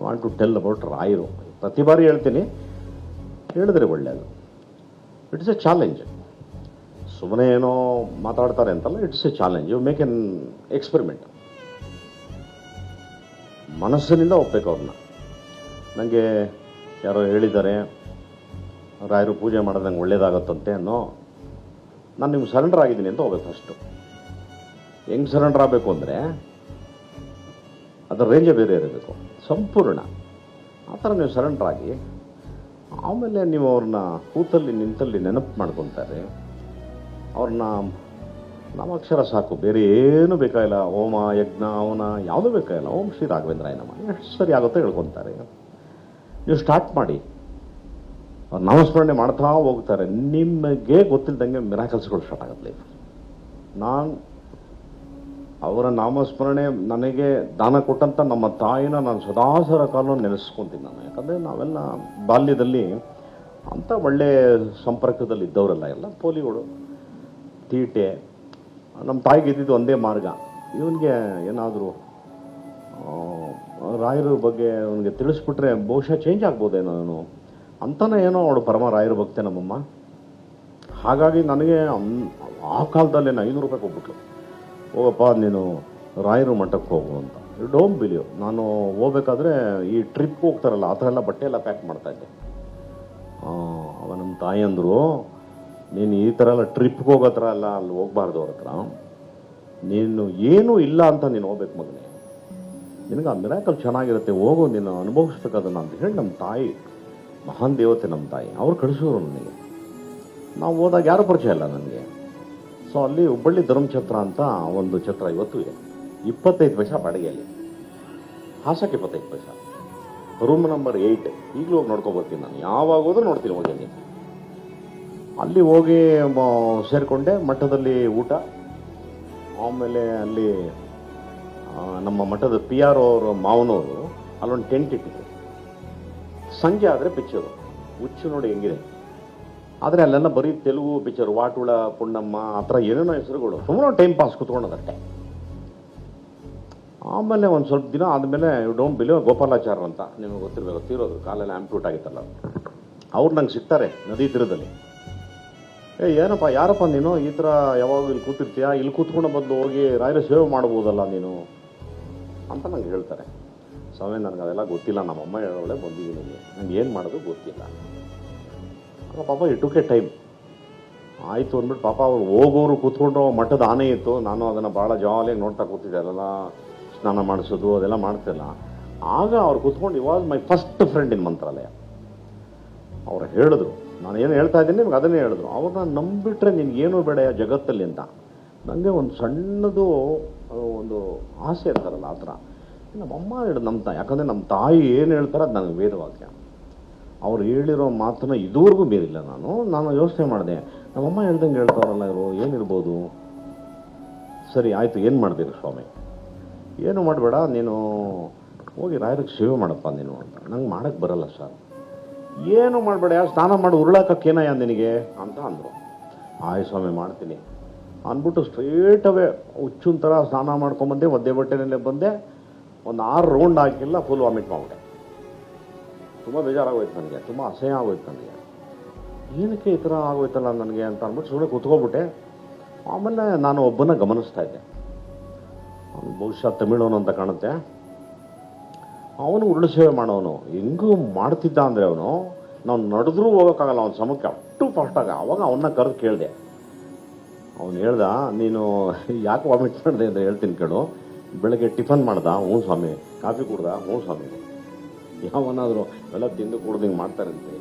Want to tell about ರಾಯರು. ಪ್ರತಿ ಬಾರಿ ಹೇಳ್ತೀನಿ, ಹೇಳಿದ್ರೆ ಒಳ್ಳೆಯದು. It's a challenge. ಸುಮ್ಮನೆ ಏನೋ ಮಾತಾಡ್ತಾರೆ ಅಂತಲ್ಲ, it's a challenge. You make an experiment. ಮನಸ್ಸಿನಿಂದ ಒಪ್ಪಬೇಕು ಅವ್ರನ್ನ. ನನಗೆ ಯಾರೋ ಹೇಳಿದ್ದಾರೆ ರಾಯರು ಪೂಜೆ ಮಾಡೋದು ನಂಗೆ ಒಳ್ಳೇದಾಗತ್ತಂತೆ ಅನ್ನೋ. ನಾನು ನಿಮ್ಗೆ ಸರೆಂಡರ್ ಆಗಿದ್ದೀನಿ ಅಂತ ಹೋಗ್ಬೇಕು ಫಸ್ಟು. ಹೆಂಗೆ ಸರೆಂಡರ್ ಆಗಬೇಕು ಅಂದರೆ ಅದರ ರೇಂಜೇ ಬೇರೆ ಇರಬೇಕು, ಸಂಪೂರ್ಣ. ಆ ಥರ ನೀವು ಸರೆಂಡರ್ ಆಗಿ ಆಮೇಲೆ ನೀವು ಅವ್ರನ್ನ ಕೂತಲ್ಲಿ ನಿಂತಲ್ಲಿ ನೆನಪು ಮಾಡ್ಕೊತಾರೆ. ಅವ್ರನ್ನ ನಾಮಾಕ್ಷರ ಸಾಕು, ಬೇರೆ ಏನು ಬೇಕಾಗಿಲ್ಲ. ಓಮ ಯಜ್ಞ ಅವನ ಯಾವುದೂ ಬೇಕಾಗಿಲ್ಲ. ಓಂ ಶ್ರೀ ರಾಘವೇಂದ್ರಾಯ ನಮಃ ಎಷ್ಟು ಸರಿ ಆಗುತ್ತೋ ಹೇಳ್ಕೊತಾರೆ. ನೀವು ಸ್ಟಾರ್ಟ್ ಮಾಡಿ, ಅವ್ರು ನಾಮಸ್ಮರಣೆ ಮಾಡ್ತಾ ಹೋಗ್ತಾರೆ. ನಿಮಗೆ ಗೊತ್ತಿಲ್ಲದಂಗೆ ಮಿರಾಕಲ್ಸ್ಗಳು ಸ್ಟಾರ್ಟ್ ಆಗುತ್ತೆ. ನಾನು ಅವರ ನಾಮಸ್ಮರಣೆ ನನಗೆ ದಾನ ಕೊಟ್ಟಂಥ ನಮ್ಮ ತಾಯಿನ ನಾನು ಸದಾಸರ ಕಾಲವನ್ನು ನೆನೆಸ್ಕೊತೀನಿ ನಾನು. ಯಾಕಂದರೆ ನಾವೆಲ್ಲ ಬಾಲ್ಯದಲ್ಲಿ ಅಂಥ ಒಳ್ಳೆಯ ಸಂಪರ್ಕದಲ್ಲಿ ಇದ್ದವರೆಲ್ಲ, ಎಲ್ಲ ಪೋಲಿಗಳು, ತೀಟೆ. ನಮ್ಮ ತಾಯಿಗೆ ಇದ್ದಿದ್ದು ಒಂದೇ ಮಾರ್ಗ, ಇವನಿಗೆ ಏನಾದರೂ ರಾಯರ ಬಗ್ಗೆ ಅವನಿಗೆ ತಿಳಿಸ್ಬಿಟ್ರೆ ಬಹುಶಃ ಚೇಂಜ್ ಆಗ್ಬೋದೇನೋ ಅವನು ಅಂತಲೇ ಏನೋ ಅವಳು ಪರಮ ರಾಯರ ಭಕ್ತೆ ನಮ್ಮಮ್ಮ. ಹಾಗಾಗಿ ನನಗೆ ಆ ಕಾಲದಲ್ಲೇ 500 ರೂಪಾಯಿ ಕೊಟ್ಬಿಟ್ಲು. ಹೋಗಪ್ಪ ನೀನು ರಾಯರು ಮಠಕ್ಕೆ ಹೋಗು ಅಂತ. Don't believe. ನಾನು ಹೋಗ್ಬೇಕಾದ್ರೆ ಈ ಟ್ರಿಪ್ಗೆ ಹೋಗ್ತಾರಲ್ಲ ಆ ಥರ ಎಲ್ಲ ಬಟ್ಟೆ ಎಲ್ಲ ಪ್ಯಾಕ್ ಮಾಡ್ತಾಯಿದ್ದೆ. ಅವ ನಮ್ಮ ತಾಯಿ ಅಂದರು, ನೀನು ಈ ಥರ ಎಲ್ಲ ಟ್ರಿಪ್ಗೆ ಹೋಗೋ ಥರ ಎಲ್ಲ ಅಲ್ಲಿ ಹೋಗ್ಬಾರ್ದು ಅವ್ರ ಹತ್ರ. ನೀನು ಏನೂ ಇಲ್ಲ ಅಂತ ನೀನು ಹೋಗ್ಬೇಕು ಮಗನೇ, ನಿನಗೆ ಆ ಮಿರಾಕಲ್ ಚೆನ್ನಾಗಿರುತ್ತೆ, ಹೋಗು ನೀನು ಅನುಭವಿಸ್ಬೇಕದನ್ನು ಅಂತ ಹೇಳಿ ನಮ್ಮ ತಾಯಿ, ಮಹಾನ್ ದೇವತೆ ನಮ್ಮ ತಾಯಿ, ಅವ್ರು ಕಳಿಸೋರು ನನಗೆ. ನಾವು ಹೋದಾಗ ಯಾರು ಪರಿಚಯ ಇಲ್ಲ ನನಗೆ. ಸೊ ಅಲ್ಲಿ ಹುಬ್ಬಳ್ಳಿ ಧರ್ಮಛತ್ರ ಅಂತ ಒಂದು ಛತ್ರ ಇವತ್ತು ಇದೆ. 25 ಪೈಸಾ ಬಾಡಿಗೆಯಲ್ಲಿ, ಹಾಸಕ್ಕೆ 25 ಪೈಸಾ, ರೂಮ್ ನಂಬರ್ 8. ಈಗಲೂ ಹೋಗಿ ನೋಡ್ಕೊಬೋತೀನಿ ನಾನು, ಯಾವಾಗ ಹೋದ್ರೂ ನೋಡ್ತೀನಿ ಹೋಗಿ. ಅಲ್ಲಿ ಹೋಗಿ ಸೇರಿಕೊಂಡೆ. ಮಠದಲ್ಲಿ ಊಟ, ಆಮೇಲೆ ಅಲ್ಲಿ ನಮ್ಮ ಮಠದ PR ಅವರು ಮಾವನವರು ಅಲ್ಲೊಂದು ಟೆಂಟ್ ಇಟ್ಟಿದ್ರು. ಸಂಜೆ ಆದರೆ ಪಿಕ್ಚರು, ಹುಚ್ಚು ನೋಡಿ ಹೆಂಗಿದೆ. ಆದರೆ ಅಲ್ಲೆಲ್ಲ ಬರೀ ತೆಲುಗು ಪಿಕ್ಚರ್, ವಾಟುಳ ಪುಣ್ಣಮ್ಮ ಆ ಥರ ಏನೇನೋ ಹೆಸರುಗಳು, ಸುಮ್ಮನೆ ಟೈಮ್ ಪಾಸ್ ಕೂತ್ಕೊಳ್ಳೋದಷ್ಟೇ. ಆಮೇಲೆ ಒಂದು ಸ್ವಲ್ಪ ದಿನ ಆದಮೇಲೆ ಡೋಂಟ್ ಬಿಲೀವ್, ಗೋಪಾಲಾಚಾರ್ಯ ಅಂತ ನಿಮಗೆ ಗೊತ್ತಿರಬೇಕು, ತೀರೋದು, ಕಾಲೆಲ್ಲ ಆಂಪ್ಯೂಟ್ ಆಗಿತ್ತಲ್ಲ, ಅವ್ರು ನಂಗೆ ಸಿಗ್ತಾರೆ ನದಿ ತೀರದಲ್ಲಿ. ಏನಪ್ಪ ಯಾರಪ್ಪ ನೀನು ಈ ಥರ ಯಾವಾಗ ಇಲ್ಲಿ ಕೂತಿರ್ತೀಯ, ಇಲ್ಲಿ ಕೂತ್ಕೊಂಡು ಬಂದು ಹೋಗಿ ರಾಯರ ಸೇವೆ ಮಾಡ್ಬೋದಲ್ಲ ನೀನು ಅಂತ ನಂಗೆ ಹೇಳ್ತಾರೆ. ಸ್ವಾಮಿ ನನಗೆ ಅದೆಲ್ಲ ಗೊತ್ತಿಲ್ಲ, ನಮ್ಮಮ್ಮ ಹೇಳೋಳೆ ಬಂದಿದ್ದೀನಿ, ನಂಗೆ ಏನು ಮಾಡೋದು ಗೊತ್ತಿಲ್ಲ. ಪಾಪ ಇಟ್ಟುಕೆ ಟೈಮ್ ಆಯಿತು ಅಂದ್ಬಿಟ್ಟು ಪಾಪ ಅವ್ರು ಹೋಗೋರು ಕೂತ್ಕೊಂಡು, ಮಠದ ಆನೆ ಇತ್ತು, ನಾನು ಅದನ್ನು ಭಾಳ ಜಾಲಿಯಾಗಿ ನೋಡ್ತಾ ಕೂತಿದ್ದೆ. ಅದೆಲ್ಲ ಸ್ನಾನ ಮಾಡಿಸೋದು ಅದೆಲ್ಲ ಮಾಡ್ತಿಲ್ಲ. ಆಗ ಅವ್ರು ಕೂತ್ಕೊಂಡು, ಇವಾಸ್ ಮೈ ಫಸ್ಟ್ ಫ್ರೆಂಡ್ ಇನ್ ಮಂತ್ರಾಲಯ. ಅವ್ರು ಹೇಳಿದ್ರು, ನಾನು ಏನು ಹೇಳ್ತಾ ಇದ್ದೀನಿ ನಿಮ್ಗೆ ಅದನ್ನೇ ಹೇಳಿದ್ರು. ಅವ್ರನ್ನ ನಂಬಿಟ್ರೆ ನಿನ್ಗೇನು ಬೇಡ ಜಗತ್ತಲ್ಲಿ ಅಂತ. ನನಗೆ ಒಂದು ಸಣ್ಣದು ಒಂದು ಆಸೆ ಇರ್ತಾರಲ್ಲ ಆ ಥರ. ನಮ್ಮಮ್ಮ ಹೇಳಿದ್ರು, ನಮ್ಮ ತಾಯಿ, ಯಾಕಂದರೆ ನಮ್ಮ ತಾಯಿ ಏನು ಹೇಳ್ತಾರೆ ಅದು ನನಗೆ ವೇದವಾಕ್ಯ. ಅವ್ರು ಹೇಳಿರೋ ಮಾತನ್ನ ಇದುವರೆಗೂ ಮೀರಿಲ್ಲ ನಾನು ಯೋಚನೆ ಮಾಡಿದೆ, ನಮ್ಮಮ್ಮ ಹೇಳ್ದಂಗೆ ಹೇಳ್ತಾರಲ್ಲ ಇವರು, ಏನಿರ್ಬೋದು. ಸರಿ ಆಯಿತು, ಏನು ಮಾಡಬೇಕು ಸ್ವಾಮಿ, ಏನು ಮಾಡಬೇಡ, ನೀನು ಹೋಗಿ ರಾಯರಿಗೆ ಸೇವೆ ಮಾಡಪ್ಪ ನೀನು ಅಂತ. ನಂಗೆ ಮಾಡೋಕ್ಕೆ ಬರಲ್ಲ ಸರ್. ಏನು ಮಾಡಬೇಡ, ಸ್ನಾನ ಮಾಡಿ ಉರುಳಾಕಕ್ಕೇನಯ್ಯ ನಿನಗೆ ಅಂತ ಅಂದರು. ಆಯ್ತು ಸ್ವಾಮಿ ಮಾಡ್ತೀನಿ ಅಂದ್ಬಿಟ್ಟು ಸ್ಟ್ರೇಟ್ ಅವೇ ಹುಚ್ಚಿನ ಥರ ಸ್ನಾನ ಮಾಡ್ಕೊಂಬಂದೆ. ಒದ್ದೆ ಬಟ್ಟೆನಲ್ಲೇ ಬಂದೆ. ಒಂದು 6 ರೌಂಡ್ ಹಾಕಿಲ್ಲ, ಫುಲ್ ವಾಮಿಟ್ ಮಾಡಿಬಿಟ್ಟೆ. ತುಂಬ ಬೇಜಾರಾಗೋಯ್ತು ನನಗೆ, ತುಂಬ ಅಸಹ್ಯ ಆಗೋಯ್ತು ನನಗೆ. ಏನಕ್ಕೆ ಈ ಥರ ಆಗೋಯ್ತಲ್ಲ ನನಗೆ ಅಂತ ಅಂದ್ಬಿಟ್ಟು ಸುಮ್ಮನೆ ಕೂತ್ಕೊಬಿಟ್ಟೆ. ಆಮೇಲೆ ನಾನು ಒಬ್ಬನ ಗಮನಿಸ್ತಾ ಇದ್ದೆ. ಅವನು ಬಹುಶಃ ತಮಿಳವನು ಅಂತ ಕಾಣುತ್ತೆ. ಅವನು ಉರುಳು ಸೇವೆ ಮಾಡೋನು. ಹೆಂಗೂ ಮಾಡ್ತಿದ್ದ ಅಂದರೆ ಅವನು, ನಾವು ನಡೆದ್ರೂ ಹೋಗೋಕ್ಕಾಗಲ್ಲ ಅವನ ಸಮಕ್ಕೆ, ಅಷ್ಟು ಫಾಸ್ಟಾಗ. ಅವಾಗ ಅವನ್ನ ಕರೆದು ಕೇಳಿದೆ. ಅವನು ಹೇಳ್ದ, ನೀನು ಯಾಕೆ ವಾಮಿಟ್ ಮಾಡಿದೆ ಅಂತ ಹೇಳ್ತೀನಿ ಕೇಳು. ಬೆಳಗ್ಗೆ ಟಿಫನ್ ಮಾಡ್ದ? ಹ್ಞೂ ಸ್ವಾಮಿ. ಕಾಫಿ ಕುಡ್ದ? ಹ್ಞೂ ಸ್ವಾಮಿ. ಯಾವನಾದರೂ ಎಲ್ಲ ತಿಂದು ಕುಡ್ದು ಹಿಂಗೆ ಮಾಡ್ತಾರಂತೆ,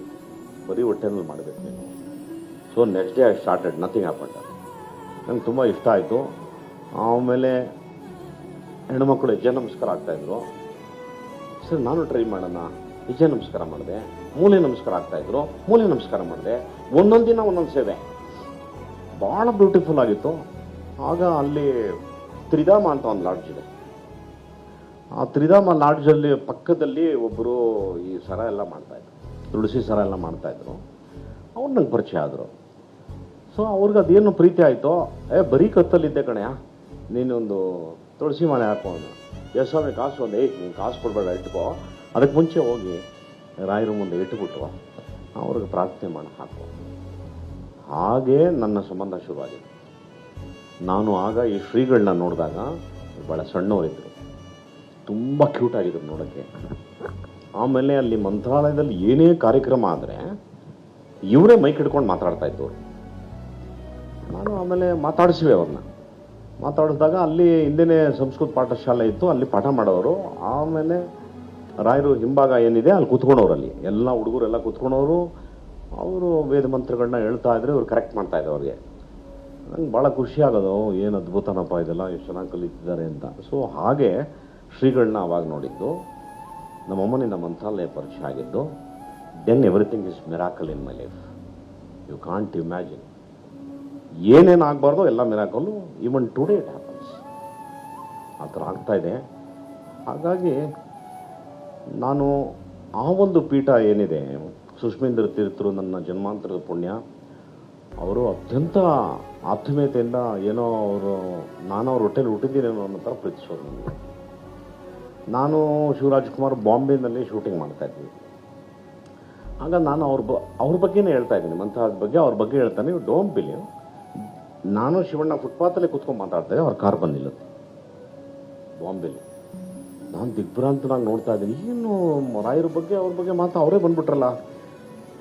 ಬರೀ ಹೊಟ್ಟೆನಲ್ಲಿ ಮಾಡಬೇಕು ನೀನು. So next day I started, nothing happened. ನಂಗೆ ತುಂಬ ಇಷ್ಟ ಆಯಿತು. ಆಮೇಲೆ ಹೆಣ್ಮಕ್ಳು ಹೆಜ್ಜೆ ನಮಸ್ಕಾರ ಆಗ್ತಾಯಿದ್ರು. ಸರ್ ನಾನು ಟ್ರೈ ಮಾಡೋಣ, ಹೆಜ್ಜೆ ನಮಸ್ಕಾರ ಮಾಡಿದೆ. ಮೂಲೆ ನಮಸ್ಕಾರ ಆಗ್ತಾಯಿದ್ರು, ಮೂಲೆ ನಮಸ್ಕಾರ ಮಾಡಿದೆ. ಒಂದೊಂದು ದಿನ ಒಂದೊಂದು ಸೇವೆ, ಭಾಳ ಬ್ಯೂಟಿಫುಲ್ ಆಗಿತ್ತು. ಆಗ ಅಲ್ಲಿ ತ್ರಿಧಾಮ ಅಂತ ಒಂದು ಲಾಡ್ಜ್ ಇದೆ. ಆ ತ್ರಿಧಾಮ ಲಾಡ್ಜಲ್ಲಿ ಪಕ್ಕದಲ್ಲಿ ಒಬ್ಬರು ಈ ಸರ ಎಲ್ಲ ಮಾಡ್ತಾಯಿದ್ರು, ತುಳಸಿ ಸರ ಎಲ್ಲ ಮಾಡ್ತಾಯಿದ್ರು. ಅವ್ರು ನಂಗೆ ಪರಿಚಯ ಆದರು. ಸೊ ಅವ್ರಿಗೆ ಅದೇನು ಪ್ರೀತಿ ಆಯಿತು, ಬರೀ ಕತ್ತಲ್ಲಿದ್ದೆ ಕಣೆಯ, ನೀನೊಂದು ತುಳಸಿ ಮಾಲೆ ಹಾಕೋಣ. ಸ್ವಾಮಿ ಕಾಸು ಒಂದು, ನೀನು ಕಾಸು ಕೊಡಬೇಡ, ಇಟ್ಕೋ, ಅದಕ್ಕೆ ಮುಂಚೆ ಹೋಗಿ ರಾಯರ ಮುಂದೆ ಇಟ್ಟುಬಿಟ್ಟು ಅವ್ರಿಗೆ ಪ್ರಾರ್ಥನೆ ಮಾಡಿ ಹಾಕುವ. ಹಾಗೇ ನನ್ನ ಸಂಬಂಧ ಶುರುವಾಗಿದೆ. ನಾನು ಆಗ ಈ ಶ್ರೀಗಳನ್ನ ನೋಡಿದಾಗ ಭಾಳ ಸಣ್ಣವರಿದ್ದರು, ತುಂಬ ಕ್ಯೂಟ್ ಆಗಿದ್ರು ನೋಡೋಕ್ಕೆ. ಆಮೇಲೆ ಅಲ್ಲಿ ಮಂತ್ರಾಲಯದಲ್ಲಿ ಏನೇ ಕಾರ್ಯಕ್ರಮ ಆದರೆ ಇವರೇ ಮೈಕ್ ಹಿಡ್ಕೊಂಡು ಮಾತಾಡ್ತಾ ಇದ್ದವರು. ನಾನು ಆಮೇಲೆ ಮಾತಾಡಿಸಿವೆ ಅವ್ರನ್ನ. ಮಾತಾಡಿಸಿದಾಗ ಅಲ್ಲಿ ಹಿಂದೆನೇ ಸಂಸ್ಕೃತ ಪಾಠಶಾಲೆ ಇತ್ತು, ಅಲ್ಲಿ ಪಾಠ ಮಾಡೋರು. ಆಮೇಲೆ ರಾಯರು ಹಿಂಭಾಗ ಏನಿದೆ ಅಲ್ಲಿ ಕೂತ್ಕೊಂಡವ್ರು, ಅಲ್ಲಿ ಎಲ್ಲ ಹುಡುಗರೆಲ್ಲ ಕೂತ್ಕೊಂಡವರು. ಅವರು ವೇದ ಮಂತ್ರಗಳನ್ನ ಹೇಳ್ತಾ ಇದ್ರೆ ಇವ್ರು ಕರೆಕ್ಟ್ ಮಾಡ್ತಾ ಇದ್ದೆ ಅವ್ರಿಗೆ. ನಂಗೆ ಭಾಳ ಖುಷಿ ಆಗೋದು, ಏನು ಅದ್ಭುತನಪ್ಪ ಇದೆಲ್ಲ, ಎಷ್ಟು ಚೆನ್ನಾಗಿ ಕಲಿತಿದ್ದಾರೆ ಅಂತ. ಸೊ ಹಾಗೆ ಶ್ರೀಗಳನ್ನ ಅವಾಗ ನೋಡಿದ್ದು, ನಮ್ಮಮ್ಮನಿಂದ ಮಂತ್ರಾಲಯ ಪರಿಚಯ ಆಗಿದ್ದು. Then everything is miracle in my life. You can't imagine. ಏನೇನು ಆಗಬಾರ್ದು ಎಲ್ಲ miracle. Even today it happens. ಆ ಥರ ಆಗ್ತಾ ಇದೆ. ಹಾಗಾಗಿ ನಾನು ಆ ಒಂದು ಪೀಠ ಏನಿದೆ, ಸುಷ್ಮೇಂದ್ರ ತೀರ್ಥರು ನನ್ನ ಜನ್ಮಾಂತರದ ಪುಣ್ಯ. ಅವರು ಅತ್ಯಂತ ಆತ್ಮೀಯತೆಯಿಂದ ಏನೋ ನಾನು ಅವ್ರ ಹೊಟ್ಟೆಲಿ ಹುಟ್ಟಿದ್ದೀನೇನೋ ಅನ್ನೋ ಥರ ಪ್ರೀತಿಸೋರು ನನಗೆ. ನಾನು ಶಿವರಾಜ್ಕುಮಾರ್ ಬಾಂಬೆನಲ್ಲಿ ಶೂಟಿಂಗ್ ಮಾಡ್ತಾಯಿದ್ವಿ. ಆಗ ನಾನು ಅವ್ರ ಬಗ್ಗೆನೇ ಹೇಳ್ತಾ ಇದ್ದೀನಿ, ಮಂತ್ರಾಲಯದ ಬಗ್ಗೆ ಅವ್ರ ಬಗ್ಗೆ ಹೇಳ್ತಾನೆ. ನೀವು ಡೋಂಟ್ ಬಿಲೀವ್, ನಾನು ಶಿವಣ್ಣ ಫುಟ್ಪಾತಲ್ಲೇ ಕೂತ್ಕೊಂಡು ಮಾತಾಡ್ತಾರೆ, ಅವ್ರ ಕಾರ್ ಬಂದಿಲ್ಲ ಬಾಂಬೆಲಿ. ನಾನು ದಿಗ್ಭ್ರಾಂತನಾಗಿ ನೋಡ್ತಾ ಇದ್ದೀನಿ, ಏನು ರಾಯರ ಬಗ್ಗೆ ಅವ್ರ ಬಗ್ಗೆ ಅವರೇ ಬಂದ್ಬಿಟ್ರಲ್ಲ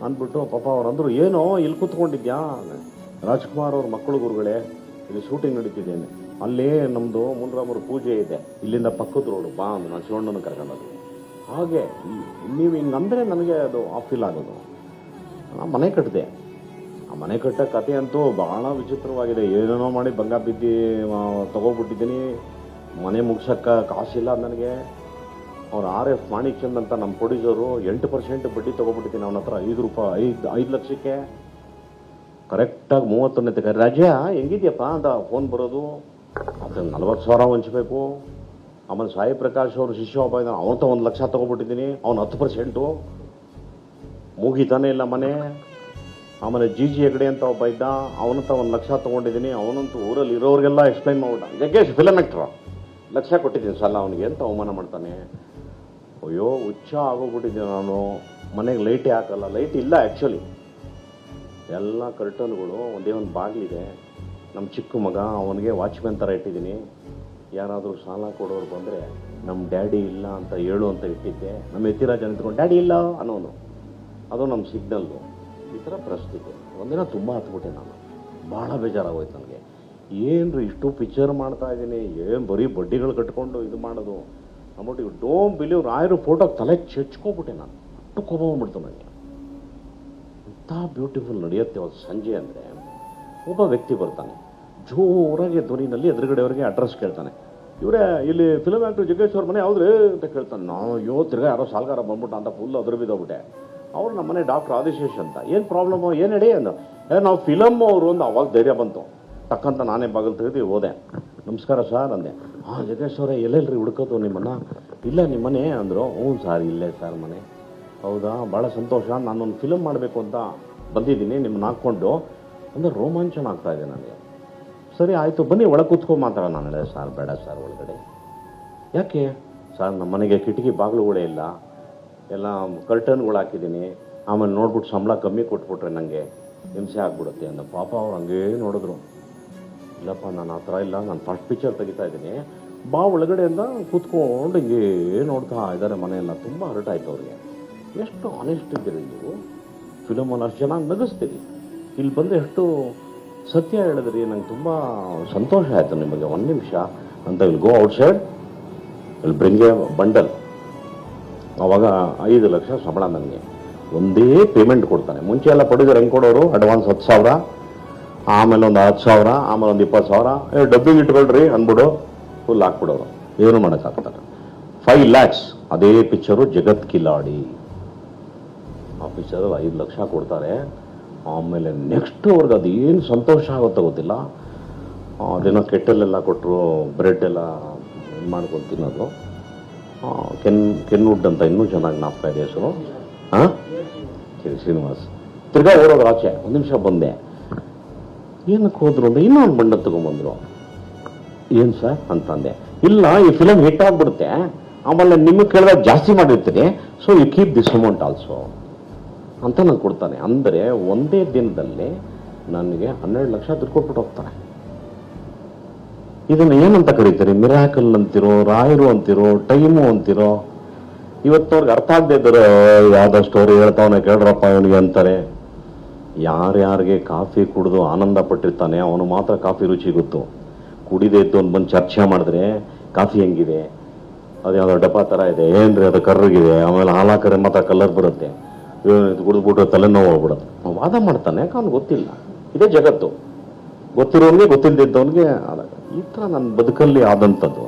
ಅಂದ್ಬಿಟ್ಟು. ಪಾಪ ಅವ್ರು ಅಂದರು, ಏನೋ ಇಲ್ಲಿ ಕೂತ್ಕೊಂಡಿದ್ಯಾ, ರಾಜ್ಕುಮಾರ್ ಅವ್ರ ಮಕ್ಕಳು ಗುರುಗಳೇ, ಇಲ್ಲಿ ಶೂಟಿಂಗ್ ನಡೀತಿದ್ದೇನೆ, ಅಲ್ಲೇ ನಮ್ಮದು ಮುನ್ರಾಮರ ಪೂಜೆ ಇದೆ, ಇಲ್ಲಿಂದ ಪಕ್ಕದ ರೋಡು ಬಾ ಅಂದು ನಾನು ಶಿವಣ್ಣನ ಕರ್ಕೊಂಡೋದು. ಹಾಗೆ ನೀವು ಹಿಂಗಂದರೆ ನನಗೆ ಅದು ಫೀಲ್ ಆಗೋದು. ನಾನು ಮನೆ ಕಟ್ಟಿದೆ. ಆ ಮನೆ ಕಟ್ಟೋ ಕತೆ ಅಂತೂ ಭಾಳ ವಿಚಿತ್ರವಾಗಿದೆ. ಏನೇನೋ ಮಾಡಿ ಬಂಗ ಬಿದ್ದು ತೊಗೊಬಿಟ್ಟಿದ್ದೀನಿ. ಮನೆ ಮುಗ್ಸೋಕ್ಕೆ ಕಾಸಿಲ್ಲ ನನಗೆ. ಅವ್ರು RF ಮಾಣಿಕ್ಚಂದ್ ಅಂತ ನಮ್ಮ ಪ್ರೊಡ್ಯೂಸರು 8% ಬಡ್ಡಿ ತೊಗೊಬಿಟ್ಟಿದ್ದೀನಿ ಅವನ ಹತ್ರ. ₹5 ಲಕ್ಷಕ್ಕೆ ಕರೆಕ್ಟಾಗಿ 31ನೇ ತಗ ರಾಜ್ಯ ಹೆಂಗಿದ್ಯಪ್ಪ ಅಂತ ಫೋನ್ ಬರೋದು. ಅದನ್ನು 40,000 ಹಂಚಬೇಕು. ಆಮೇಲೆ ಸಾಯಿ ಪ್ರಕಾಶ್ ಅವರು ಶಿಷ್ಯ ಒಬ್ಬ ಇದ್ದಾನೆ, ಅವನಂತ 1 ಲಕ್ಷ ತೊಗೊಬಿಟ್ಟಿದ್ದೀನಿ, ಅವ್ನು 10%. ಮುಗಿತಾನೆ ಇಲ್ಲ ಮನೆ. ಆಮೇಲೆ ಜಿ ಹೆಗಡೆ ಅಂತ ಒಬ್ಬ ಇದ್ದ, ಅವನಂತ 1 ಲಕ್ಷ ತೊಗೊಂಡಿದ್ದೀನಿ. ಅವನಂತೂ ಊರಲ್ಲಿ ಇರೋರಿಗೆಲ್ಲ ಎಕ್ಸ್ಪ್ಲೈನ್ ಮಾಡ್ಬಿಟ್ಟ, ಜಗ್ಗೇಶ್ ಫಿಲಮ್ ಆ್ಯಕ್ಟ್ರು, ಲಕ್ಷ ಕೊಟ್ಟಿದ್ದೀನಿ ಸಲ ಅವನಿಗೆ ಅಂತ ಅವಮಾನ ಮಾಡ್ತಾನೆ. ಅಯ್ಯೋ ಹುಚ್ಚ ಆಗೋಗ್ಬಿಟ್ಟಿದ್ದೀನಿ ನಾನು. ಮನೆಗೆ ಲೈಟೇ ಹಾಕಲ್ಲ, ಲೈಟ್ ಇಲ್ಲ ಆ್ಯಕ್ಚುಲಿ. ಎಲ್ಲ ಕರ್ಟನ್ಗಳು, ಒಂದೇ ಒಂದು ಬಾಗಿಲಿದೆ. ನಮ್ಮ ಚಿಕ್ಕ ಮಗ, ಅವನಿಗೆ ವಾಚ್ಮ್ಯಾನ್ ಥರ ಇಟ್ಟಿದ್ದೀನಿ. ಯಾರಾದರೂ ಸಾಲ ಕೊಡೋರು ಬಂದರೆ ನಮ್ಮ ಡ್ಯಾಡಿ ಇಲ್ಲ ಅಂತ ಹೇಳು ಅಂತ ಇಟ್ಟಿದ್ದೆ. ನಮ್ಮ ಯತಿರಾಜ ನಿಂತ್ಕೊಂಡು ಡ್ಯಾಡಿ ಇಲ್ಲ ಅನ್ನೋನು, ಅದು ನಮ್ಮ ಸಿಗ್ನಲ್ಲು. ಈ ಥರ ಪರಿಸ್ಥಿತಿ. ಒಂದಿನ ತುಂಬ ಹತ್ಬಿಟ್ಟೆ ನಾನು. ಭಾಳ ಬೇಜಾರಾಗೋಯ್ತು ನನಗೆ. ಏನ್ರಿ ಇಷ್ಟು ಪಿಕ್ಚರ್ ಮಾಡ್ತಾ ಇದ್ದೀನಿ, ಏನು ಬರೀ ಬಡ್ಡಿಗಳು ಕಟ್ಕೊಂಡು ಇದು ಮಾಡೋದು ಅಂದ್ಬಿಟ್ಟು. ಇವು ಡೋಂಟ್ ಬಿಲೀವ್, ರಾಯರು ಫೋಟೋಗೆ ತಲೆ ಚೆಚ್ಕೊಬಿಟ್ಟೆ ನಾನು. ಅಷ್ಟು ಕೋಪ ಬಂದ್ಬಿಡ್ತು ನನಗೆ. ಇಂಥ ಬ್ಯೂಟಿಫುಲ್ ನಡೆಯುತ್ತೆ ಒಂದು ಸಂಜೆ ಅಂದರೆ. ಒಬ್ಬ ವ್ಯಕ್ತಿ ಬರ್ತಾನೆ, ಜೋರಾಗಿ ಧ್ವನಿನಲ್ಲಿ ಎದುರುಗಡೆಯವರಿಗೆ ಅಡ್ರೆಸ್ ಕೇಳ್ತಾನೆ. ಇವರೇ ಇಲ್ಲಿ ಫಿಲಮ್ ಆ್ಯಕ್ಟರ್ ಜಗ್ಗೇಶ್ ಅವ್ರ ಮನೆ ಯಾವುದ್ರಿ ಅಂತ ಕೇಳ್ತಾನೆ. ನಾವು ತಿರ್ಗಾ ಯಾರೋ ಸಾಲ್ಗಾರ ಬಂದ್ಬಿಟ್ಟ ಅಂತ ಫುಲ್ ಅದ್ರ ಬಿದ್ದೋಗ್ಬಿಟ್ಟೆ. ಅವ್ರು ನಮ್ಮ ಮನೆ ಡಾಕ್ಟರ್ ಆದಿಶೇಷ್ ಅಂತ. ಏನು ಪ್ರಾಬ್ಲಮ್ಮು, ಏನು ನಡಿ ಅಂದ. ನಾವು ಫಿಲಮ್ ಅವರು ಒಂದು ಅವಾಗ ಧೈರ್ಯ ಬಂತು. ತಕ್ಕಂತ ನಾನೇ ಬಾಗಿಲು ತೆಗೆದು ಹೋದೆ. ನಮಸ್ಕಾರ ಸರ್ ಅಂದೆ. ಜಗ್ಗೇಶ್ ಅವರೇ ಎಲ್ಲೆಲ್ರಿ ಹುಡ್ಕೋದು ನಿಮ್ಮನ್ನು? ಇಲ್ಲ ನಿಮ್ಮ ಮನೆ ಅಂದರು. ಹ್ಞೂ ಸರ್ ಇಲ್ಲೇ ಸರ್ ಮನೆ. ಹೌದಾ, ಭಾಳ ಸಂತೋಷ, ನಾನೊಂದು ಫಿಲಮ್ ಮಾಡಬೇಕು ಅಂತ ಬಂದಿದ್ದೀನಿ ನಿಮ್ಮನ್ನ ಹಾಕ್ಕೊಂಡು ಅಂದರೆ. ರೋಮಾಂಚನ ಆಗ್ತಾಯಿದೆ ನನಗೆ. ಸರಿ ಆಯಿತು ಬನ್ನಿ ಒಳಗೆ ಕೂತ್ಕೊಂಡು ಮಾತಾಡೋಣ. ನಾನು ಹೇಳಿದೆ, ಸರ್ ಬೇಡ ಸರ್ ಒಳಗಡೆ. ಯಾಕೆ ಸರ್? ನಮ್ಮ ಮನೆಗೆ ಕಿಟಕಿ ಬಾಗಿಲುಗಳೇ ಇಲ್ಲ, ಎಲ್ಲ ಕರ್ಟನ್ಗಳು ಹಾಕಿದ್ದೀನಿ. ಆಮೇಲೆ ನೋಡ್ಬಿಟ್ಟು ಸಂಬಳ ಕಮ್ಮಿ ಕೊಟ್ಬಿಟ್ರೆ ನನಗೆ ಹಿಂಸೆ ಆಗ್ಬಿಡುತ್ತೆ ಅಂದ. ಪಾಪ ಅವ್ರು ಹಂಗೇ ನೋಡಿದ್ರು. ಇಲ್ಲಪ್ಪ ನಾನು ಆ ಥರ ಇಲ್ಲ, ನಾನು ಫಸ್ಟ್ ಪಿಕ್ಚರ್ ತೆಗಿತಾ ಇದ್ದೀನಿ, ಬಾ ಒಳಗಡೆಯಿಂದ ಕೂತ್ಕೊಂಡು ಹಿಂಗೇ ನೋಡ್ತಾ ಇದ್ದಾರೆ ಮನೆಯೆಲ್ಲ. ತುಂಬ ಹರ್ಟ್ ಆಯ್ತು ಅವ್ರಿಗೆ. ಎಷ್ಟು ಆನೆಸ್ಟ್ ಇದ್ದೀರಿ ನೀವು, ಫಿಲಮಲ್ಲಿ ಅಷ್ಟು ಚೆನ್ನಾಗಿ ನಗಿಸ್ತೀರಿ, ಇಲ್ಲಿ ಬಂದು ಎಷ್ಟು ಸತ್ಯ ಹೇಳಿದ್ರಿ, ನಂಗೆ ತುಂಬ ಸಂತೋಷ ಆಯಿತು ನಿಮಗೆ. 1 ನಿಮಿಷ ಅಂತ ಇಲ್ಲಿ ಗೋ ಔಟ್ಸೈಡ್, ಇಲ್ಲಿ ಬ್ರಿಂಗ್ ಎ ಬಂಡಲ್. ಆವಾಗ 5 ಲಕ್ಷ ಸಂಬಳ ನನಗೆ. ಒಂದೇ ಪೇಮೆಂಟ್ ಕೊಡ್ತಾನೆ. ಮುಂಚೆ ಎಲ್ಲ ಪ್ರೊಡ್ಯೂಸರ್ ಹೆಂಗೆ ಕೊಡೋರು, ಅಡ್ವಾನ್ಸ್ 10,000, ಆಮೇಲೆ ಒಂದು 10,000, ಆಮೇಲೆ ಒಂದು 20,000, ಡಬ್ಬಿಂಗ್ ಇಟ್ಕೊಳ್ರಿ ಅಂದ್ಬಿಡು ಫುಲ್ ಹಾಕ್ಬಿಡೋರು. ಏನು ಮಾಡೋಕ್ಕಾಗ್ತಾರೆ. 5 lakhs ಅದೇ ಪಿಕ್ಚರು ಜಗತ್ ಕಿಲಾಡಿ. ಆ ಪಿಕ್ಚರಲ್ಲಿ 5 ಲಕ್ಷ ಕೊಡ್ತಾರೆ. ಆಮೇಲೆ ನೆಕ್ಸ್ಟ್ ಅವ್ರಿಗೆ ಅದು ಏನು ಸಂತೋಷ ಆಗುತ್ತೋ ಗೊತ್ತಿಲ್ಲ. ಅದೇನೋ ಕೆಟ್ಟಲೆಲ್ಲ ಕೊಟ್ಟರು, ಬ್ರೆಡ್ ಎಲ್ಲ ಇದು ಮಾಡ್ಕೊಂಡು ತಿನ್ನೋದು. ಕೆನ್ವುಡ್ ಅಂತ ಇನ್ನೂ ಚೆನ್ನಾಗಿ ನಾಪ್ತಾ ಇದೆ ಹೆಸರು. ಹಾಂ, ಶ್ರೀನಿವಾಸ್. ತಿರ್ಗಾ ಓಡೋದು ಆಚೆ. 1 ನಿಮಿಷ ಬಂದೆ. ಏನಕ್ಕೆ ಹೋದ್ರು ಅಂದರೆ ಇನ್ನೊಂದು ಬಂಡ ತೊಗೊಂಬಂದರು. ಏನು ಸರ್ ಅಂತಂದೆ. ಇಲ್ಲ ಈ ಫಿಲಮ್ ಹಿಟ್ ಆಗಿಬಿಡುತ್ತೆ, ಆಮೇಲೆ ನಿಮಗೆ ಕೇಳಿದಾಗ ಜಾಸ್ತಿ ಮಾಡಿರ್ತೀನಿ, so you keep this amount also ಅಂತ ನಾನು ಕೊಡ್ತಾನೆ. ಅಂದರೆ ಒಂದೇ ದಿನದಲ್ಲಿ ನನಗೆ 12 ಲಕ್ಷ ದುಡ್ಡು ಕೊಟ್ಬಿಟ್ಟು ಹೋಗ್ತಾನೆ. ಇದನ್ನು ಏನಂತ ಕರೀತೀರಿ? ಮಿರಾಕಲ್ ಅಂತಿರೋ, ರಾಯರು ಅಂತಿರೋ, ಟೈಮು ಅಂತಿರೋ? ಇವತ್ತವ್ರಿಗೆ ಅರ್ಥ ಆಗದೆ ಇದ್ದಾರೆ, ಯಾವ್ದೋ ಸ್ಟೋರಿ ಹೇಳ್ತಾವನೆ ಕೇಳ್ರಪ್ಪ ಅವನಿಗೆ ಅಂತಾರೆ. ಯಾರ್ಯಾರಿಗೆ ಕಾಫಿ ಕುಡಿದು ಆನಂದ ಪಟ್ಟಿರ್ತಾನೆ ಅವನು ಮಾತ್ರ ಕಾಫಿ ರುಚಿ ಗೊತ್ತು. ಕುಡಿದೇ ಇತ್ತು ಅಂತ ಬಂದು ಚರ್ಚೆ ಮಾಡಿದ್ರೆ ಕಾಫಿ ಹೆಂಗಿದೆ, ಅದು ಯಾವುದೋ ಡಬ್ಬ ಥರ ಇದೆ, ಏನ್ರಿ ಅದು ಕರ್ರಗಿದೆ, ಆಮೇಲೆ ಹಾಲಾಕರೆ ಮಾತ್ರ ಕಲರ್ ಬರುತ್ತೆ, ಕುಡಿದ್ಬಿಟ್ಟು ತಲೆನೋವು ಹೋಗ್ಬಿಡುತ್ತೆ, ವಾದ ಮಾಡ್ತಾನೆ. ಯಾಕೆ ಅವ್ನಿಗೆ ಗೊತ್ತಿಲ್ಲ. ಇದೇ ಜಗತ್ತು. ಗೊತ್ತಿರೋನಿಗೆ ಗೊತ್ತಿಲ್ಲದಿದ್ದವನಿಗೆ ಈ ಥರ ನನ್ನ ಬದುಕಲ್ಲಿ ಆದಂಥದ್ದು.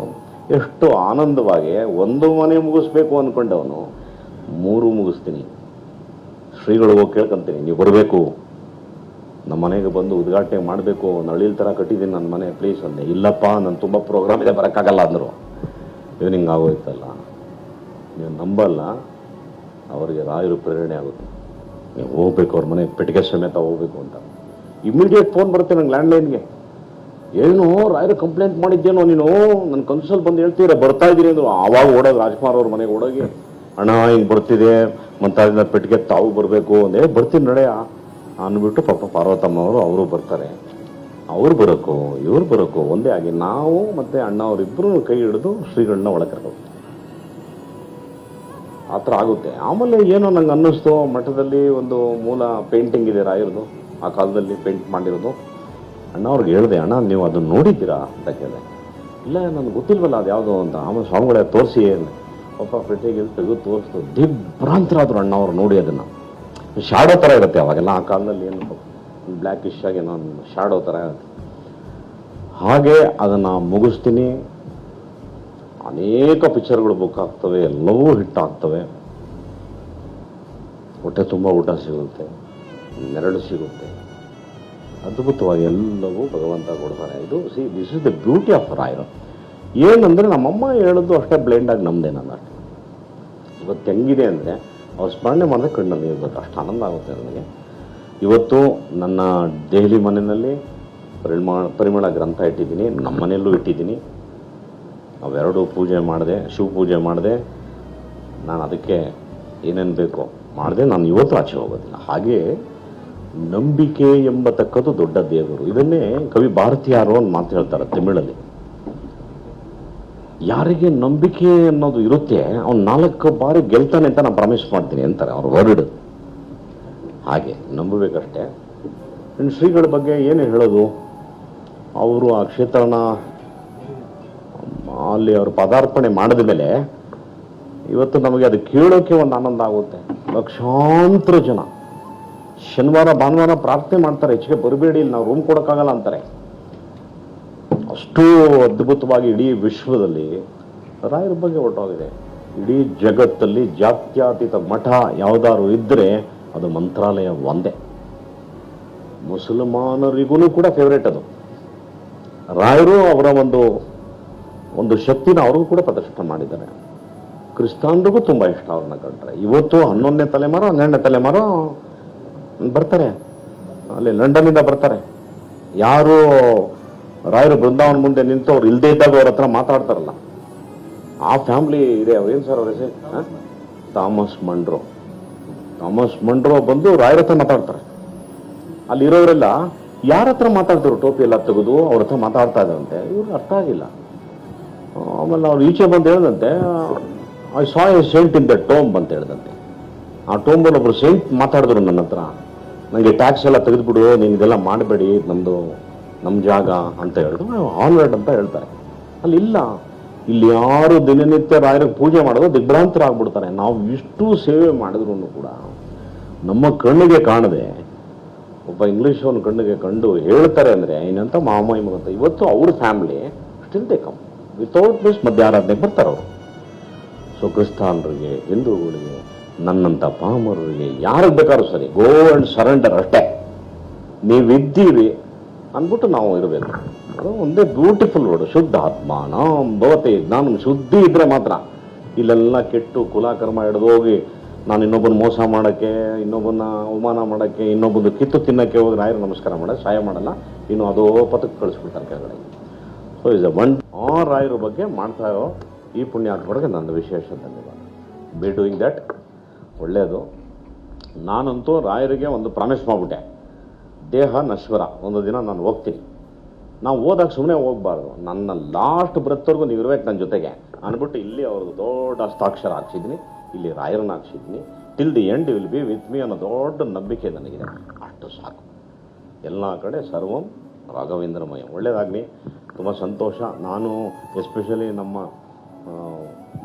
ಎಷ್ಟು ಆನಂದವಾಗಿ ಒಂದು ಮನೆ ಮುಗಿಸ್ಬೇಕು ಅಂದ್ಕೊಂಡವನು 3 ಮುಗಿಸ್ತೀನಿ. ಶ್ರೀಗಳು ಹೋಗಿ ಕೇಳ್ಕೊಂತೀನಿ, ನೀವು ಬರಬೇಕು, ನಮ್ಮ ಮನೆಗೆ ಬಂದು ಉದ್ಘಾಟನೆ ಮಾಡಬೇಕು, ಒಂದು ಹಳ್ಳಿಲ್ ಥರ ಕಟ್ಟಿದ್ದೀನಿ ನನ್ನ ಮನೆ ಪ್ಲೀಸ್ ಅಂದೆ. ಇಲ್ಲಪ್ಪ ನಾನು ತುಂಬ ಪ್ರೋಗ್ರಾಮ್ ಇದೆ ಬರೋಕ್ಕಾಗಲ್ಲ ಅಂದರು. ಈವ್ನಿಂಗ್ ಆಗೋಯ್ತಲ್ಲ, ನೀವು ನಂಬಲ್ಲ, ಅವರಿಗೆ ರಾಯರು ಪ್ರೇರಣೆ ಆಗುತ್ತೆ. ನೀವು ಹೋಗ್ಬೇಕು ಅವ್ರ ಮನೆ ಪೆಟ್ಟಿಗೆ ಸಮೇತ ಹೋಗ್ಬೇಕು ಅಂತ. ಇಮಿಡಿಯೇಟ್ ಫೋನ್ ಬರುತ್ತೆ ನಂಗೆ ಲ್ಯಾಂಡ್ಲೈನ್ಗೆ. ಏನು ರಾಯರು ಕಂಪ್ಲೇಂಟ್ ಮಾಡಿದ್ದೇನೋ ನೀನು, ನನ್ನ ಕನ್ಸಲ್ಲಿ ಬಂದು ಹೇಳ್ತೀರ ಬರ್ತಾ ಇದ್ದೀನಿ ಅಂದರು. ಆವಾಗ ಓಡೋದು ರಾಜ್ಕುಮಾರ್ ಅವ್ರ ಮನೆಗೆ ಓಡೋಗಿ, ಅಣ್ಣ ಹಿಂಗೆ ಬರ್ತಿದೆ ಮಂತಾದಿಂದ ಪೆಟ್ಟಿಗೆ ತಾವು ಬರಬೇಕು ಅಂದೇ. ಬರ್ತೀನಿ ನಡೆಯ ಅಂದ್ಬಿಟ್ಟು ಪಾಪ ಪಾರ್ವತಮ್ಮವರು ಅವರು ಬರ್ತಾರೆ. ಅವ್ರು ಬರೋಕ್ಕೋ ಇವ್ರು ಬರೋಕ್ಕೋ ಒಂದೇ ಆಗಿ ನಾವು ಮತ್ತೆ ಅಣ್ಣ ಅವರಿಬ್ಬರು ಕೈ ಹಿಡಿದು ಶ್ರೀಗಳನ್ನ ಒಳಗೆ ಕರ್ಕೊಂಡು ಆ ಥರ ಆಗುತ್ತೆ. ಆಮೇಲೆ ಏನೋ ನಂಗೆ ಅನ್ನಿಸ್ತು, ಮಠದಲ್ಲಿ ಒಂದು ಮೂಲ ಪೇಂಟಿಂಗ್ ಇದೆ ರಾಯರದು, ಆ ಕಾಲದಲ್ಲಿ ಪೇಂಟ್ ಮಾಡಿರೋದು. ಅಣ್ಣ ಅವ್ರಿಗೆ ಹೇಳಿದೆ, ಅಣ್ಣ ನೀವು ಅದನ್ನು ನೋಡಿದ್ದೀರಾ ಅಂತ ಕೇಳಿದೆ. ಇಲ್ಲ ನನಗೆ ಗೊತ್ತಿಲ್ವಲ್ಲ ಅದು ಯಾವುದೋ ಅಂತ. ಆಮೇಲೆ ಸ್ವಾಮಿಗಳೇ ತೋರಿಸಿ ಪಾಪ ಪೆಟ್ಟಿಗೆ ತೆಗೆದು ತೋರಿಸ್ತು. ದಿಗ್ಭ್ರಾಂತರಾದ್ರು ಅಣ್ಣ ಅವ್ರು ನೋಡಿ. ಅದನ್ನು ಶಾಡೋ ಥರ ಇರುತ್ತೆ ಅವಾಗೆಲ್ಲ, ಆ ಕಾಲದಲ್ಲಿ ಏನು ಬ್ಲ್ಯಾಕಿಶ್ ಆಗಿ ಏನೋ ಶಾಡೋ ಥರ ಇರುತ್ತೆ. ಹಾಗೆ ಅದನ್ನು ಮುಗಿಸ್ತೀನಿ. ಅನೇಕ ಪಿಕ್ಚರ್ಗಳು ಬುಕ್ ಆಗ್ತವೆ, ಎಲ್ಲವೂ ಹಿಟ್ ಆಗ್ತವೆ. ಹೊಟ್ಟೆ ತುಂಬ ಊಟ ಸಿಗುತ್ತೆ, ನೆರಳು ಸಿಗುತ್ತೆ, ಅದ್ಭುತವಾಗಿ ಎಲ್ಲವೂ ಭಗವಂತ ಕೊಡ್ತಾನೆ. ಇದು this is the beauty of ರಾಯರು. ಏನಂದರೆ ನಮ್ಮಮ್ಮ ಹೇಳಿದ್ದು ಅಷ್ಟೇ ಬ್ಲೈಂಡ್ ಆಗಿ ನಮ್ಮದೇ. ನನ್ನ ಅಷ್ಟೇ ಇವತ್ತು ಹೆಂಗಿದೆ ಅಂದರೆ ಅವ್ರು ಸ್ಮರಣೆ ಮಾಡಿದ್ರೆ ಕಣ್ಣಲ್ಲಿ ಇರಬೇಕು, ಅಷ್ಟು ಆನಂದ ಆಗುತ್ತೆ ನನಗೆ. ಇವತ್ತು ನನ್ನ ದೆಹಲಿ ಮನೆಯಲ್ಲಿ ಪರಿಮಳ ಗ್ರಂಥ ಇಟ್ಟಿದ್ದೀನಿ, ನಮ್ಮ ಮನೆಯಲ್ಲೂ ಇಟ್ಟಿದ್ದೀನಿ. ಅವೆರಡು ಪೂಜೆ ಮಾಡಿದೆ, ಶಿವ ಪೂಜೆ ಮಾಡಿದೆ. ನಾನು ಅದಕ್ಕೆ ಏನೇನು ಬೇಕೋ ಮಾಡಿದೆ. ನಾನು ಇವತ್ತು ಆಚೆ ಹೋಗೋದಿಲ್ಲ. ಹಾಗೆ ನಂಬಿಕೆ ಎಂಬತಕ್ಕದ್ದು ದೊಡ್ಡ ದೇವರು. ಇದನ್ನೇ ಕವಿ ಭಾರತೀಯರು ಒಂದು ಮಾತು ಹೇಳ್ತಾರೆ ತಮಿಳಲ್ಲಿ. ಯಾರಿಗೆ ನಂಬಿಕೆ ಅನ್ನೋದು ಇರುತ್ತೆ ಅವ್ನು 4 ಬಾರಿ ಗೆಲ್ತಾನೆ ಅಂತ ನಾನು ಪ್ರಾಮಿಸ್ ಮಾಡ್ತೀನಿ ಅಂತಾರೆ ಅವ್ರ ವರ್ಡ್. ಹಾಗೆ ನಂಬಬೇಕಷ್ಟೇ. ಇನ್ನು ಶ್ರೀಗಳ ಬಗ್ಗೆ ಏನು ಹೇಳೋದು, ಅವರು ಆ ಕ್ಷೇತ್ರನ ಅಲ್ಲಿ ಅವರು ಪದಾರ್ಪಣೆ ಮಾಡಿದ ಮೇಲೆ ಇವತ್ತು ನಮಗೆ ಅದು ಕೇಳೋಕೆ ಒಂದು ಆನಂದ ಆಗುತ್ತೆ. ಲಕ್ಷಾಂತರ ಜನ ಶನಿವಾರ ಭಾನುವಾರ ಪ್ರಾರ್ಥನೆ ಮಾಡ್ತಾರೆ, ಹೆಚ್ಚಿಗೆ ಬರಬೇಡಿ, ಇಲ್ಲಿ ನಾವು ರೂಮ್ ಕೊಡೋಕ್ಕಾಗಲ್ಲ ಅಂತಾರೆ. ಅಷ್ಟು ಅದ್ಭುತವಾಗಿ ಇಡೀ ವಿಶ್ವದಲ್ಲಿ ರಾಯರ ಬಗ್ಗೆ ಹೊರಟೋಗಿದೆ. ಇಡೀ ಜಗತ್ತಲ್ಲಿ ಜಾತ್ಯತೀತ ಮಠ ಯಾವುದಾದ್ರು ಇದ್ದರೆ ಅದು ಮಂತ್ರಾಲಯ ಒಂದೇ. ಮುಸಲ್ಮಾನರಿಗೂ ಕೂಡ ಫೇವ್ರೇಟ್ ಅದು. ರಾಯರು ಅವರ ಒಂದು ಶಕ್ತಿನ ಅವ್ರಿಗೂ ಕೂಡ ಪ್ರದರ್ಶನ ಮಾಡಿದ್ದಾರೆ. ಕ್ರಿಸ್ತಾನ್ರಿಗೂ ತುಂಬ ಇಷ್ಟ ಅವ್ರನ್ನ ಕಂಡ್ರೆ. ಇವತ್ತು 11ನೇ ತಲೆಮಾರು 12ನೇ ತಲೆಮಾರು ಬರ್ತಾರೆ, ಅಲ್ಲಿ ಲಂಡನ್ನಿಂದ ಬರ್ತಾರೆ. ಯಾರು ರಾಯರು ಬೃಂದಾವನ ಮುಂದೆ ನಿಂತು ಅವ್ರು ಇಲ್ಲದೇ ಇದ್ದಾಗ ಅವ್ರ ಹತ್ರ ಮಾತಾಡ್ತಾರಲ್ಲ, ಆ ಫ್ಯಾಮಿಲಿ ಇದೆ. ಅವ್ರೇನು ಸರ್ ಅವ್ರ ಹೆಸರು? ಥಾಮಸ್ ಮಂಡ್ರೋ ಬಂದು ರಾಯರ ಹತ್ರ ಮಾತಾಡ್ತಾರೆ. ಅಲ್ಲಿರೋರೆಲ್ಲ ಯಾರ ಹತ್ರ ಮಾತಾಡ್ತಾರೆ? ಟೋಪಿ ಎಲ್ಲ ತೆಗೆದು ಅವ್ರ ಹತ್ರ ಮಾತಾಡ್ತಾ ಇದ್ದಾರಂತೆ. ಇವ್ರಿಗೆ ಅರ್ಥ ಆಗಿಲ್ಲ. ಆಮೇಲೆ ಅವ್ರು ಈಚೆ ಬಂದು ಹೇಳ್ದಂತೆ, I saw a saint in the tomb ಅಂತ ಹೇಳ್ದಂತೆ. ಆ ಟೋಂಬಲ್ಲಿ ಒಬ್ರು ಸೆಂಟ್ ಮಾತಾಡಿದ್ರು ನನ್ನ ಹತ್ರ, ನನಗೆ ಟ್ಯಾಕ್ಸ್ ಎಲ್ಲ ತೆಗೆದುಬಿಡು, ನೀನು ಇದೆಲ್ಲ ಮಾಡಬೇಡಿ, ನಮ್ಮ ಜಾಗ ಅಂತ ಹೇಳಿದ್ರು. ಆನ್ವರ್ಡ್ ಅಂತ ಹೇಳ್ತಾರೆ. ಅಲ್ಲಿ ಇಲ್ಲ, ಇಲ್ಲಿ ಯಾರು ದಿನನಿತ್ಯ ರಾಯರಿಗೆ ಪೂಜೆ ಮಾಡೋದು ದಿಗ್ಭ್ರಾಂತರಾಗ್ಬಿಡ್ತಾರೆ. ನಾವು ಇಷ್ಟು ಸೇವೆ ಮಾಡಿದ್ರು ಕೂಡ ನಮ್ಮ ಕಣ್ಣಿಗೆ ಕಾಣದೆ ಒಬ್ಬ ಇಂಗ್ಲೀಷ್ ಅವನ ಕಣ್ಣಿಗೆ ಕಂಡು ಹೇಳ್ತಾರೆ ಅಂದರೆ ಏನಂತ ಮಹಾಮಹಿಮಂತ. ಇವತ್ತು ಅವ್ರ family still they come without this ಮಧ್ಯಾರಾಧನೆಗೆ ಬರ್ತಾರೆ ಅವರು. ಸೊ ಕ್ರಿಸ್ತಾನರಿಗೆ, ಹಿಂದೂಗಳಿಗೆ, ನನ್ನಂಥ ಪಾಮರರಿಗೆ, ಯಾರಿಗೆ ಬೇಕಾದ್ರೂ ಸರಿ, ಗೋ ಅಂಡ್ ಸರೆಂಡರ್ ಅಷ್ಟೇ. ನೀವಿದ್ದೀರಿ ಅಂದ್ಬಿಟ್ಟು ನಾವು ಇರಬೇಕು. ಅದು ಒಂದೇ ಬ್ಯೂಟಿಫುಲ್ ವರ್ಡ್, ಶುದ್ಧ ಆತ್ಮ ನಾಂ ಭವತೆ. ನಾನು ಶುದ್ಧಿ ಇದ್ರೆ ಮಾತ್ರ. ಇಲ್ಲೆಲ್ಲ ಕೆಟ್ಟು ಕುಲಾಕರ್ಮ ಹಿಡಿದು ಹೋಗಿ ನಾನು ಇನ್ನೊಬ್ಬನ ಮೋಸ ಮಾಡೋಕ್ಕೆ, ಇನ್ನೊಬ್ಬನ ಅವಮಾನ ಮಾಡೋಕ್ಕೆ, ಇನ್ನೊಬ್ಬನ ಕಿತ್ತು ತಿನ್ನೋಕ್ಕೆ ಹೋಗಿ ರಾಯರು ನಮಸ್ಕಾರ ಮಾಡೋದು ಸಹಾಯ ಮಾಡಲ್ಲ. ಇನ್ನು ಅದೋ ಪದಕ್ಕೆ ಕಳಿಸ್ಬಿಡ್ತಾರೆ ಕೆಳಗಡೆ. So is a one. ಆ ರಾಯರ ಬಗ್ಗೆ ಮಾಡ್ತಾ ಈ ಪುಣ್ಯಾತ್ಮರಿಗೆ ನನ್ನ ವಿಶೇಷ ಧನ್ಯವಾದ. Be doing that. ಒಳ್ಳೆಯದು. ನಾನಂತೂ ರಾಯರಿಗೆ ಒಂದು ಪ್ರಾಮಿಸ್ ಮಾಡಿಬಿಟ್ಟೆ, ದೇಹ ನಶ್ವರ, ಒಂದು ದಿನ ನಾನು ಹೋಗ್ತೀನಿ. ನಾವು ಹೋದಾಗ ಸುಮ್ಮನೆ ಹೋಗ್ಬಾರ್ದು, ನನ್ನ ಲಾಸ್ಟ್ ಬ್ರೆತ್ವರೆಗೂ ನೀವು ಇರ್ಬೇಕು ನನ್ನ ಜೊತೆಗೆ ಅಂದ್ಬಿಟ್ಟು ಇಲ್ಲಿ ಅವ್ರಿಗೆ ದೊಡ್ಡ ಹಸ್ತಾಕ್ಷರ ಹಾಕ್ಸಿದ್ದೀನಿ, ಇಲ್ಲಿ ರಾಯರನ್ನ ಹಾಕ್ಸಿದ್ದೀನಿ. Till the end will be with me ಅನ್ನೋ ದೊಡ್ಡ ನಂಬಿಕೆ ನನಗಿದೆ. ಅಷ್ಟು ಸಾಕು. ಎಲ್ಲ ಕಡೆ ಸರ್ವಂ ರಾಘವೇಂದ್ರಮಯ. ಒಳ್ಳೆಯದಾಗಲಿ. ತುಂಬ ಸಂತೋಷ. ನಾನು ಎಸ್ಪೆಷಲಿ ನಮ್ಮ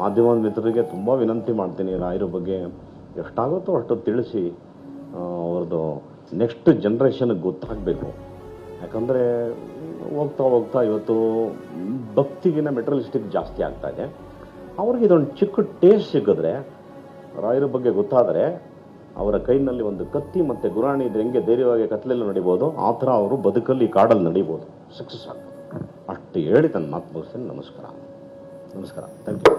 ಮಾಧ್ಯಮದ ಮಿತ್ರರಿಗೆ ತುಂಬ ವಿನಂತಿ ಮಾಡ್ತೀನಿ, ರಾಯರ ಬಗ್ಗೆ ಎಷ್ಟಾಗುತ್ತೋ ಅಷ್ಟು ತಿಳಿಸಿ ಅವ್ರದ್ದು ನೆಕ್ಸ್ಟ್ ಜನ್ರೇಷನ್ಗೆ ಗೊತ್ತಾಗಬೇಕು. ಯಾಕಂದರೆ ಹೋಗ್ತಾ ಹೋಗ್ತಾ ಇವತ್ತು ಭಕ್ತಿಗಿನ ಮೆಟೀರಿಯಲಿಸ್ಟಿಕ್ ಜಾಸ್ತಿ ಆಗ್ತಾ ಇದೆ. ಅವ್ರಿಗೆ ಇದೊಂದು ಚಿಕ್ಕ ಟೇಸ್ಟ್ ಸಿಕ್ಕಿದ್ರೆ, ರಾಯರ ಬಗ್ಗೆ ಗೊತ್ತಾದರೆ, ಅವರ ಕೈನಲ್ಲಿ ಒಂದು ಕತ್ತಿ ಮತ್ತು ಗುರಾಣಿ ಇದ್ರೆ ಹೆಂಗೆ ಧೈರ್ಯವಾಗಿ ಕತ್ಲೆಯಲ್ಲಿ ನಡಿಬೋದು, ಆ ಥರ ಅವರು ಬದುಕಲ್ಲಿ ಕಾಡಲ್ಲಿ ನಡಿಬೋದು, ಸಕ್ಸಸ್ ಆಗ್ಬೋದು. ಅಷ್ಟು ಹೇಳಿ ನನ್ನ ಮಾತು ಮುಗಿಸ್ತೀನಿ. ನಮಸ್ಕಾರ. Thank you.